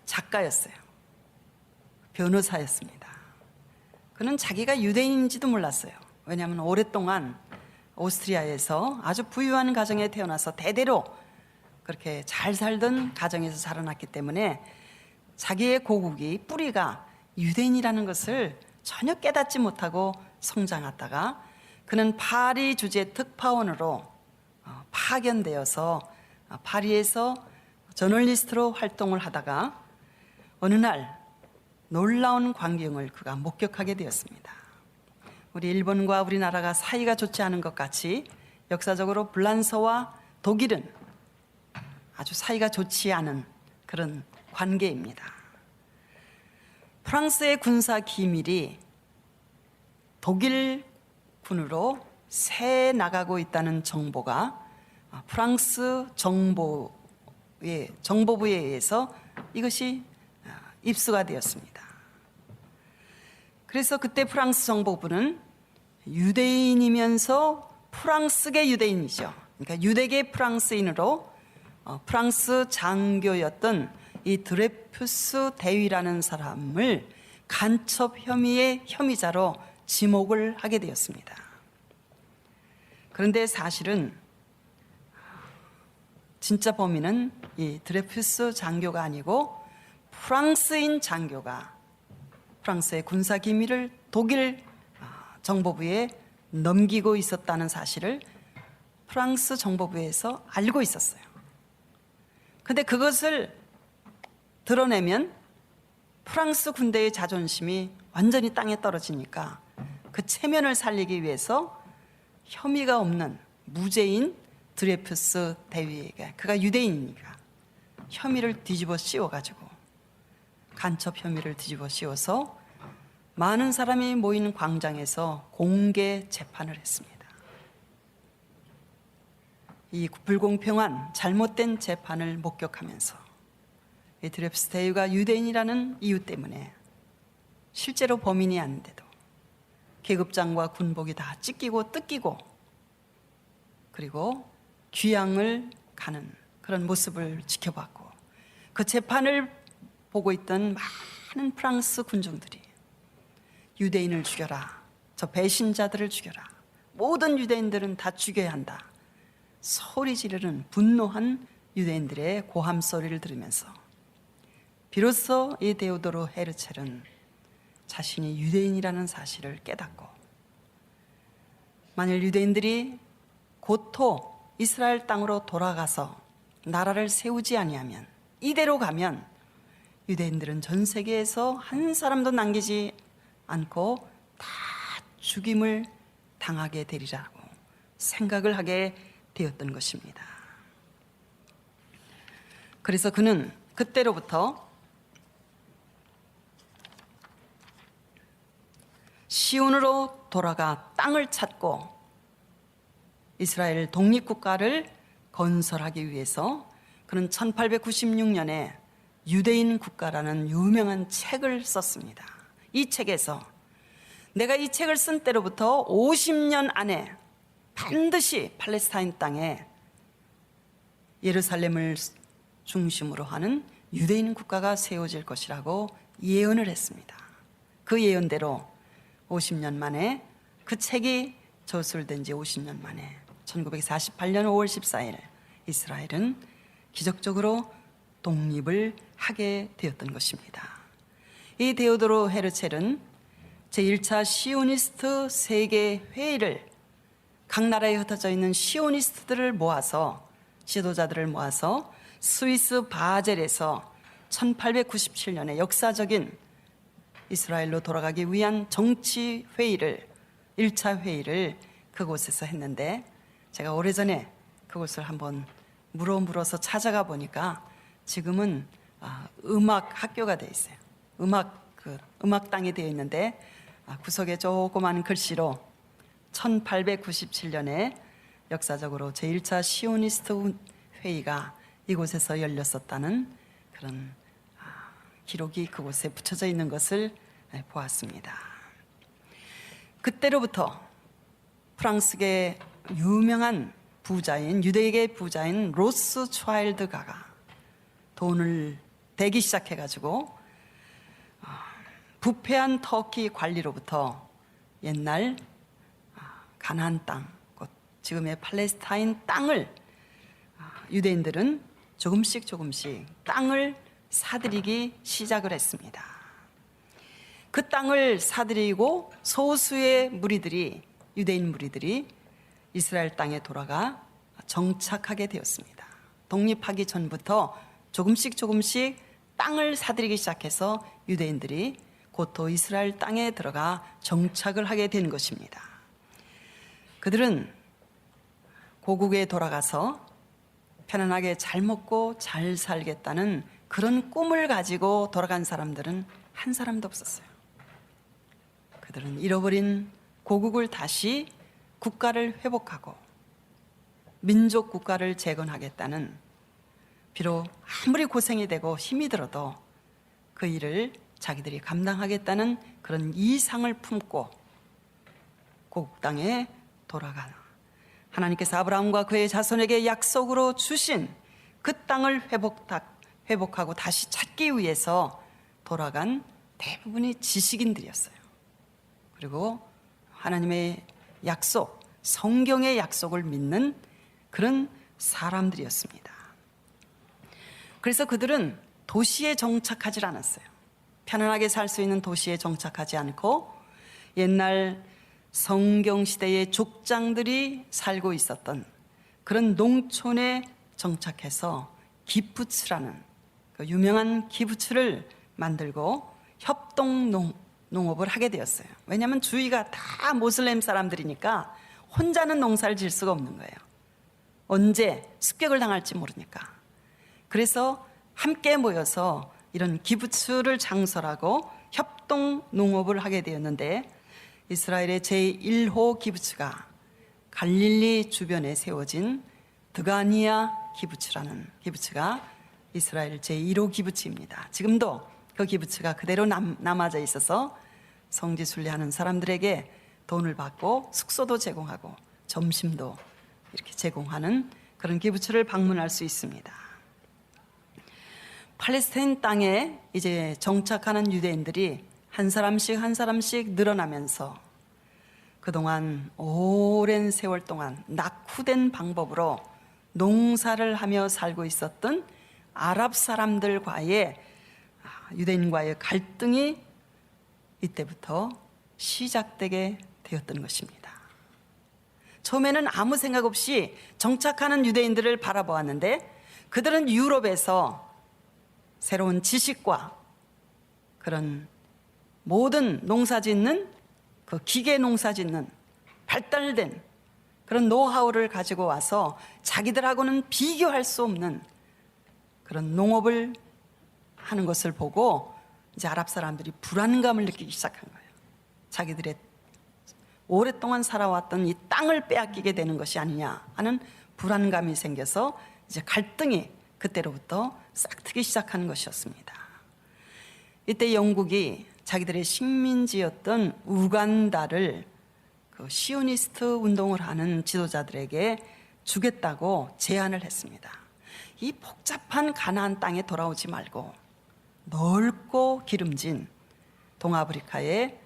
작가였어요. 변호사였습니다. 그는 자기가 유대인인지도 몰랐어요. 왜냐하면 오랫동안 오스트리아에서 아주 부유한 가정에 태어나서 대대로 그렇게 잘 살던 가정에서 자라났기 때문에 자기의 고국이, 뿌리가 유대인이라는 것을 전혀 깨닫지 못하고 성장하다가 그는 파리 주재 특파원으로 파견되어서 파리에서 저널리스트로 활동을 하다가 어느 날 놀라운 광경을 그가 목격하게 되었습니다. 우리 일본과 우리나라가 사이가 좋지 않은 것 같이 역사적으로 불란서와 독일은 아주 사이가 좋지 않은 그런 관계입니다. 프랑스의 군사 기밀이 독일 군으로 새 나가고 있다는 정보가 프랑스 정보부에 의해서 이것이 입수가 되었습니다. 그래서 그때 프랑스 정보부는 유대인이면서 프랑스계 유대인이죠. 그러니까 유대계 프랑스인으로 프랑스 장교였던 이 드레푸스 대위라는 사람을 간첩 혐의의 혐의자로 지목을 하게 되었습니다. 그런데 사실은 진짜 범인은 이 드레푸스 장교가 아니고 프랑스인 장교가 프랑스의 군사 기밀을 독일 정보부에 넘기고 있었다는 사실을 프랑스 정보부에서 알고 있었어요. 근데 그것을 드러내면 프랑스 군대의 자존심이 완전히 땅에 떨어지니까 그 체면을 살리기 위해서 혐의가 없는 무죄인 드레푸스 대위에게, 그가 유대인이니까 혐의를 뒤집어 씌워가지고 간첩 혐의를 뒤집어 씌워서 많은 사람이 모인 광장에서 공개 재판을 했습니다. 이 불공평한 잘못된 재판을 목격하면서 이 드레푸스 대위가 유대인이라는 이유 때문에 실제로 범인이 아닌데도 계급장과 군복이 다 찢기고 뜯기고 그리고 귀양을 가는 그런 모습을 지켜봤고, 그 재판을 보고 있던 많은 프랑스 군중들이 유대인을 죽여라, 저 배신자들을 죽여라, 모든 유대인들은 다 죽여야 한다 소리 지르는 분노한 유대인들의 고함 소리를 들으면서 비로소 이 데오도르 헤르첼은 자신이 유대인이라는 사실을 깨닫고, 만일 유대인들이 고토 이스라엘 땅으로 돌아가서 나라를 세우지 아니하면, 이대로 가면 유대인들은 전 세계에서 한 사람도 남기지 않고 다 죽임을 당하게 되리라고 생각을 하게 되었던 것입니다. 그래서 그는 그때로부터 시온으로 돌아가 땅을 찾고 이스라엘 독립국가를 건설하기 위해서 그는 1896년에 유대인 국가라는 유명한 책을 썼습니다. 이 책에서 내가 이 책을 쓴 때로부터 50년 안에 반드시 팔레스타인 땅에 예루살렘을 중심으로 하는 유대인 국가가 세워질 것이라고 예언을 했습니다. 그 예언대로 50년 만에, 그 책이 저술된 지 50년 만에 1948년 5월 14일 이스라엘은 기적적으로 독립을 하게 되었던 것입니다. 이 데오도르 헤르첼은 제1차 시오니스트 세계회의를, 각 나라에 흩어져 있는 시오니스트들을 모아서, 지도자들을 모아서 스위스 바젤에서 1897년에 역사적인 이스라엘로 돌아가기 위한 정치회의를, 1차 회의를 그곳에서 했는데, 제가 오래전에 그곳을 한번 물어서 찾아가 보니까 지금은 음악 학교가 되어 있어요. 음악당이 되어 있는데 구석에 조그만 글씨로 1897년에 역사적으로 제1차 시오니스트 회의가 이곳에서 열렸었다는 그런 기록이 그곳에 붙여져 있는 것을 보았습니다. 그때로부터 프랑스계 유명한 부자인, 유대계 부자인 로스 차일드가가 돈을 대기 시작해가지고 부패한 터키 관리로부터 옛날 가나안 땅, 곧 지금의 팔레스타인 땅을 유대인들은 조금씩 땅을 사들이기 시작을 했습니다. 그 땅을 사들이고 소수의 무리들이, 유대인 무리들이 이스라엘 땅에 돌아가 정착하게 되었습니다. 독립하기 전부터 조금씩 땅을 사들이기 시작해서 유대인들이 고토 이스라엘 땅에 들어가 정착을 하게 된 것입니다. 그들은 고국에 돌아가서 편안하게 잘 먹고 잘 살겠다는 그런 꿈을 가지고 돌아간 사람들은 한 사람도 없었어요. 그들은 잃어버린 고국을 다시 국가를 회복하고 민족 국가를 재건하겠다는, 비록 아무리 고생이 되고 힘이 들어도 그 일을 자기들이 감당하겠다는 그런 이상을 품고 고국 땅에 돌아가는, 하나님께서 아브라함과 그의 자손에게 약속으로 주신 그 땅을 회복하고 다시 찾기 위해서 돌아간 대부분이 지식인들이었어요. 그리고 하나님의 약속, 성경의 약속을 믿는 그런 사람들이었습니다. 그래서 그들은 도시에 정착하지 않았어요. 편안하게 살 수 있는 도시에 정착하지 않고 옛날 성경시대의 족장들이 살고 있었던 그런 농촌에 정착해서 기부츠라는 그 유명한 기부츠를 만들고 협동농업을 하게 되었어요. 왜냐하면 주위가 다 모슬렘 사람들이니까 혼자는 농사를 지을 수가 없는 거예요. 언제 습격을 당할지 모르니까. 그래서 함께 모여서 이런 기부츠를 창설하고 협동농업을 하게 되었는데, 이스라엘의 제1호 기부츠가 갈릴리 주변에 세워진 드가니아 기부츠라는 기부츠가 이스라엘 제1호 기부츠입니다. 지금도 그 기부츠가 그대로 남아져 있어서 성지 순례하는 사람들에게 돈을 받고 숙소도 제공하고 점심도 이렇게 제공하는 그런 기부츠를 방문할 수 있습니다. 팔레스타인 땅에 이제 정착하는 유대인들이 한 사람씩 늘어나면서 그동안 오랜 세월 동안 낙후된 방법으로 농사를 하며 살고 있었던 아랍 사람들과의, 유대인과의 갈등이 이때부터 시작되게 되었던 것입니다. 처음에는 아무 생각 없이 정착하는 유대인들을 바라보았는데, 그들은 유럽에서 새로운 지식과 그런 모든 농사 짓는, 그 기계 농사 짓는 발달된 그런 노하우를 가지고 와서 자기들하고는 비교할 수 없는 그런 농업을 하는 것을 보고 이제 아랍 사람들이 불안감을 느끼기 시작한 거예요. 자기들의 오랫동안 살아왔던 이 땅을 빼앗기게 되는 것이 아니냐 하는 불안감이 생겨서 이제 갈등이 그때로부터 싹트기 시작하는 것이었습니다. 이때 영국이 자기들의 식민지였던 우간다를 그 시오니스트 운동을 하는 지도자들에게 주겠다고 제안을 했습니다. 이 복잡한 가나안 땅에 돌아오지 말고 넓고 기름진 동아프리카에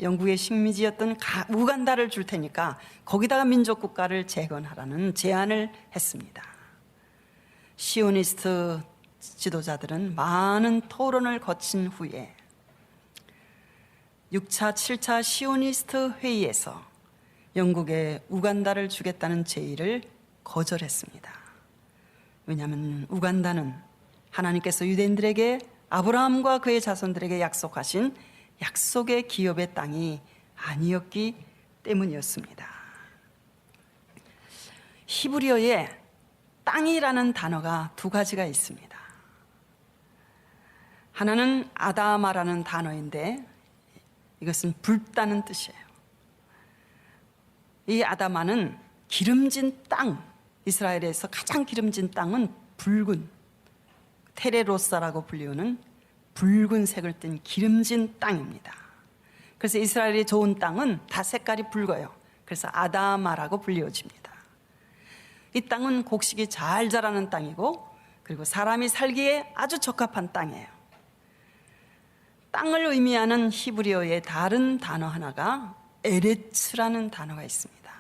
영국의 식민지였던 우간다를 줄 테니까 거기다가 민족 국가를 재건하라는 제안을 했습니다. 시오니스트 지도자들은 많은 토론을 거친 후에 6차, 7차 시오니스트 회의에서 영국에 우간다를 주겠다는 제의를 거절했습니다. 왜냐하면 우간다는 하나님께서 유대인들에게, 아브라함과 그의 자손들에게 약속하신 약속의 기업의 땅이 아니었기 때문이었습니다. 히브리어에 땅이라는 단어가 두 가지가 있습니다. 하나는 아다마라는 단어인데 이것은 붉다는 뜻이에요. 이 아다마는 기름진 땅, 이스라엘에서 가장 기름진 땅은 붉은, 테레로사라고 불리우는 붉은색을 띤 기름진 땅입니다. 그래서 이스라엘이 좋은 땅은 다 색깔이 붉어요. 그래서 아다마라고 불리워집니다. 이 땅은 곡식이 잘 자라는 땅이고, 그리고 사람이 살기에 아주 적합한 땅이에요. 땅을 의미하는 히브리어의 다른 단어 하나가 에레츠라는 단어가 있습니다.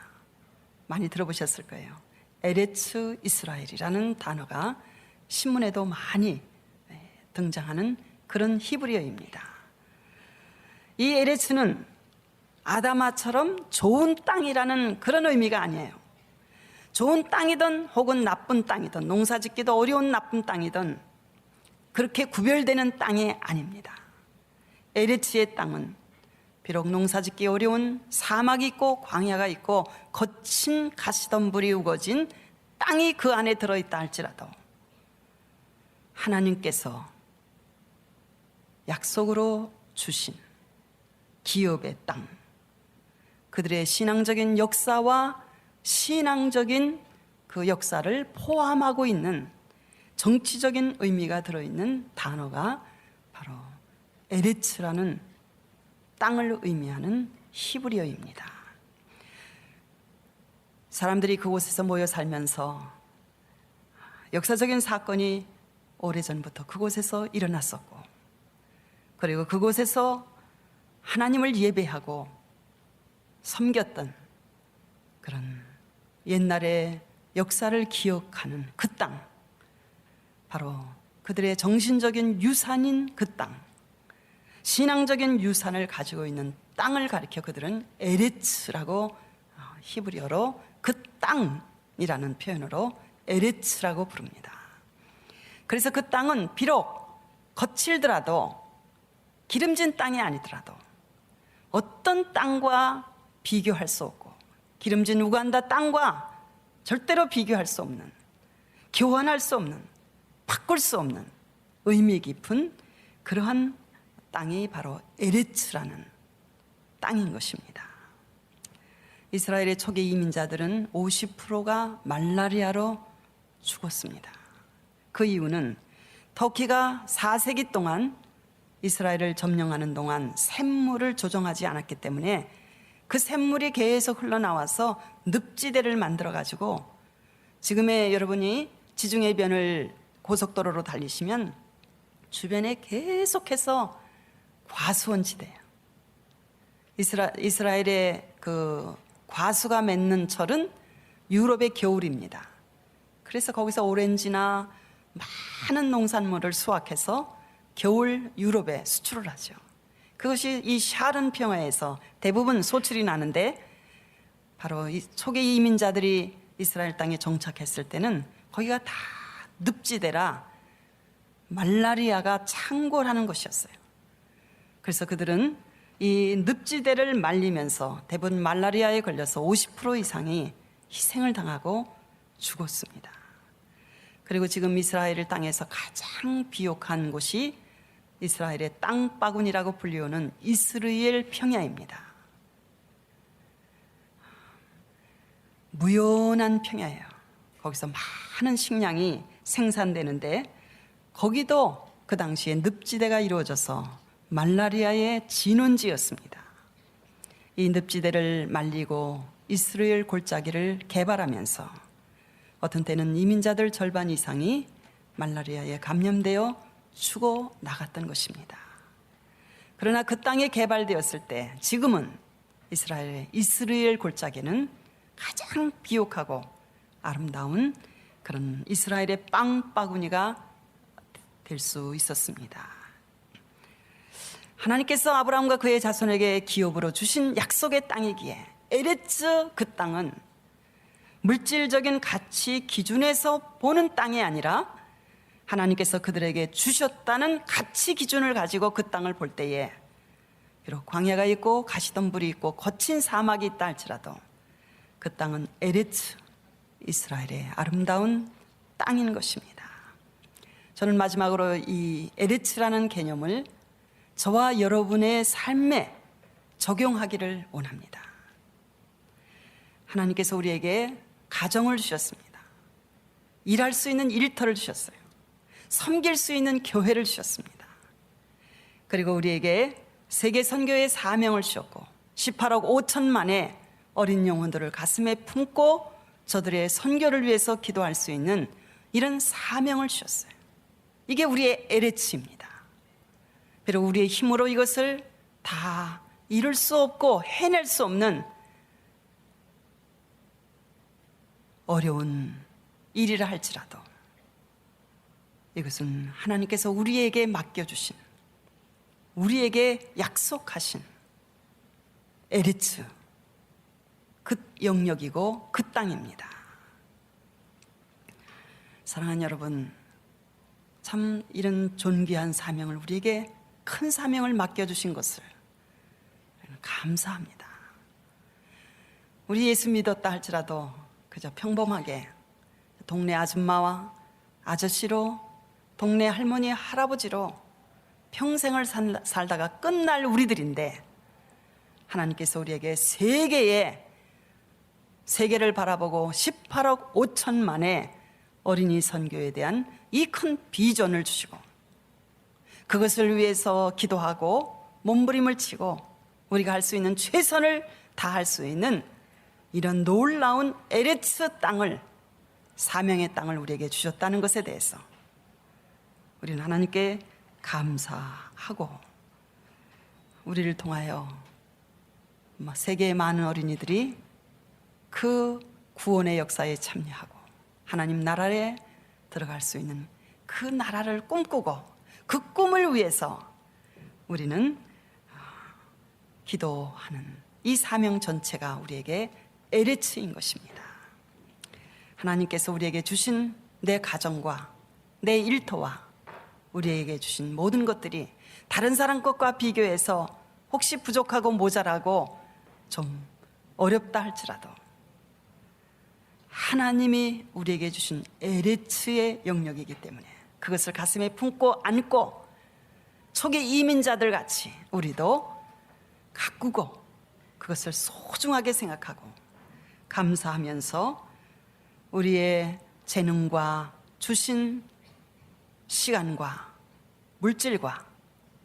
많이 들어보셨을 거예요. 에레츠 이스라엘이라는 단어가 신문에도 많이 등장하는 그런 히브리어입니다. 이 에레츠는 아다마처럼 좋은 땅이라는 그런 의미가 아니에요. 좋은 땅이든 혹은 나쁜 땅이든 농사짓기도 어려운 나쁜 땅이든 그렇게 구별되는 땅이 아닙니다. 에레츠의 땅은 비록 농사짓기 어려운 사막이 있고 광야가 있고 거친 가시덤불이 우거진 땅이 그 안에 들어있다 할지라도 하나님께서 약속으로 주신 기업의 땅, 그들의 신앙적인 역사와 신앙적인 그 역사를 포함하고 있는 정치적인 의미가 들어있는 단어가 바로 에레츠라는 땅을 의미하는 히브리어입니다. 사람들이 그곳에서 모여 살면서 역사적인 사건이 오래전부터 그곳에서 일어났었고, 그리고 그곳에서 하나님을 예배하고 섬겼던 그런 옛날의 역사를 기억하는 그 땅, 바로 그들의 정신적인 유산인 그 땅, 신앙적인 유산을 가지고 있는 땅을 가리켜 그들은 에레츠라고 히브리어로 그 땅이라는 표현으로 에레츠라고 부릅니다. 그래서 그 땅은 비록 거칠더라도 기름진 땅이 아니더라도 어떤 땅과 비교할 수 없고 기름진 우간다 땅과 절대로 비교할 수 없는, 교환할 수 없는, 바꿀 수 없는 의미 깊은 그러한 땅이 바로 에레츠라는 땅인 것입니다. 이스라엘의 초기 이민자들은 50%가 말라리아로 죽었습니다. 그 이유는 터키가 4세기 동안 이스라엘을 점령하는 동안 샘물을 조정하지 않았기 때문에 그 샘물이 계속 흘러나와서 늪지대를 만들어 가지고 지금의 여러분이 지중해변을 고속도로로 달리시면 주변에 계속해서 과수원 지대예요. 이스라엘의 그 과수가 맺는 철은 유럽의 겨울입니다. 그래서 거기서 오렌지나 많은 농산물을 수확해서 겨울 유럽에 수출을 하죠. 그것이 이 샤른 평야에서 대부분 소출이 나는데, 바로 이 초기 이민자들이 이스라엘 땅에 정착했을 때는 거기가 다 늪지대라 말라리아가 창궐하는 것이었어요. 그래서 그들은 이 늪지대를 말리면서 대부분 말라리아에 걸려서 50% 이상이 희생을 당하고 죽었습니다. 그리고 지금 이스라엘 땅에서 가장 비옥한 곳이 이스라엘의 땅바구니라고 불리우는 이스라엘 평야입니다. 무연한 평야예요. 거기서 많은 식량이 생산되는데 거기도 그 당시에 늪지대가 이루어져서 말라리아의 진원지였습니다. 이 늪지대를 말리고 이스라엘 골짜기를 개발하면서 어떤 때는 이민자들 절반 이상이 말라리아에 감염되어 죽어 나갔던 것입니다. 그러나 그 땅이 개발되었을 때 지금은 이스라엘 골짜기는 가장 비옥하고 아름다운 그런 이스라엘의 빵바구니가 될 수 있었습니다. 하나님께서 아브라함과 그의 자손에게 기업으로 주신 약속의 땅이기에 에레츠 그 땅은 물질적인 가치 기준에서 보는 땅이 아니라 하나님께서 그들에게 주셨다는 가치 기준을 가지고 그 땅을 볼 때에 비록 광야가 있고 가시덤불이 있고 거친 사막이 있다 할지라도 그 땅은 에레츠, 이스라엘의 아름다운 땅인 것입니다. 저는 마지막으로 이 에레츠라는 개념을 저와 여러분의 삶에 적용하기를 원합니다. 하나님께서 우리에게 가정을 주셨습니다. 일할 수 있는 일터를 주셨어요. 섬길 수 있는 교회를 주셨습니다. 그리고 우리에게 세계 선교의 사명을 주셨고 18억 5천만의 어린 영혼들을 가슴에 품고 저들의 선교를 위해서 기도할 수 있는 이런 사명을 주셨어요. 이게 우리의 에레츠입니다. 비록 우리의 힘으로 이것을 다 이룰 수 없고 해낼 수 없는 어려운 일이라 할지라도 이것은 하나님께서 우리에게 맡겨주신, 우리에게 약속하신 에레츠, 그 영역이고 그 땅입니다. 사랑하는 여러분, 참 이런 존귀한 사명을, 우리에게 큰 사명을 맡겨주신 것을 감사합니다. 우리 예수 믿었다 할지라도 그저 평범하게 동네 아줌마와 아저씨로, 동네 할머니 할아버지로 평생을 살다가 끝날 우리들인데, 하나님께서 우리에게 세계를 바라보고 18억 5천만의 어린이 선교에 대한 이 큰 비전을 주시고, 그것을 위해서 기도하고 몸부림을 치고 우리가 할 수 있는 최선을 다할 수 있는 이런 놀라운 에레츠 땅을, 사명의 땅을 우리에게 주셨다는 것에 대해서 우리는 하나님께 감사하고, 우리를 통하여 세계의 많은 어린이들이 그 구원의 역사에 참여하고 하나님 나라에 들어갈 수 있는 그 나라를 꿈꾸고, 그 꿈을 위해서 우리는 기도하는 이 사명 전체가 우리에게 에레츠인 것입니다. 하나님께서 우리에게 주신 내 가정과 내 일터와 우리에게 주신 모든 것들이 다른 사람 것과 비교해서 혹시 부족하고 모자라고 좀 어렵다 할지라도, 하나님이 우리에게 주신 에레츠의 영역이기 때문에 그것을 가슴에 품고 안고 초기 이민자들 같이 우리도 가꾸고 그것을 소중하게 생각하고 감사하면서 우리의 재능과 주신 시간과 물질과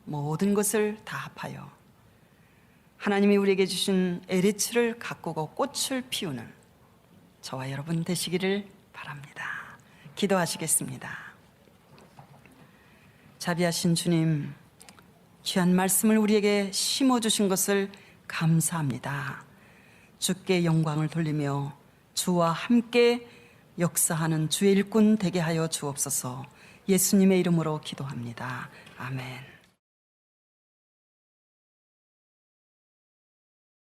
모든 것을 다 합하여 하나님이 우리에게 주신 에레츠를 가꾸고 꽃을 피우는 저와 여러분 되시기를 바랍니다. 기도하시겠습니다. 자비하신 주님, 귀한 말씀을 우리에게 심어주신 것을 감사합니다. 주께 영광을 돌리며 주와 함께 역사하는 주의 일꾼 되게 하여 주옵소서. 예수님의 이름으로 기도합니다. 아멘.